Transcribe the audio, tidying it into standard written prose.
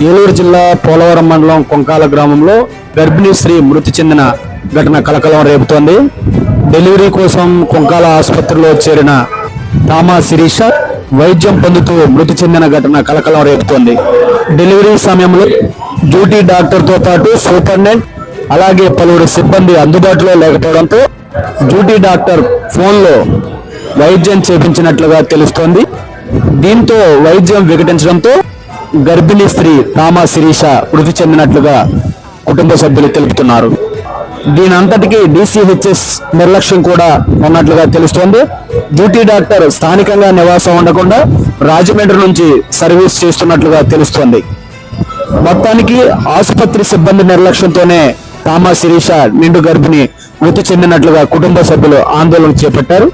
ఏలూరు జిల్లా పోలవరం మండలం కొంకాల గ్రామంలో గర్భిణీ స్త్రీ మృతి చెందిన ఘటన కలకలం రేపుతోంది. డెలివరీ కోసం కొంకాల ఆసుపత్రిలో చేరిన తామా శిరీష వైద్యం పొందుతూ మృతి చెందిన ఘటన కలకలం రేపుతోంది. డెలివరీ సమయంలో డ్యూటీ డాక్టర్తో పాటు సూపరింటెండెంట్ అలాగే పలువురు సిబ్బంది అందుబాటులో లేకపోవడంతో డ్యూటీ డాక్టర్ ఫోన్లో వైద్యం చేపించినట్లుగా తెలుస్తోంది. దీంతో వైద్యం వికటించడంతో గర్భిణీ స్త్రీ తామా శిరీష మృతి చెందినట్లుగా కుటుంబ సభ్యులు తెలుపుతున్నారు. దీని అంతటికీ DCHS నిర్లక్ష్యం కూడా ఉన్నట్లుగా తెలుస్తోంది. డ్యూటీ డాక్టర్ స్థానికంగా నివాసం ఉండకుండా రాజమండ్రి నుంచి సర్వీస్ చేస్తున్నట్లుగా తెలుస్తోంది. మొత్తానికి ఆసుపత్రి సిబ్బంది నిర్లక్ష్యంతోనే తామా శిరీష నిండు గర్భిణి మృతి చెందినట్లుగా కుటుంబ సభ్యులు ఆందోళన చేపట్టారు.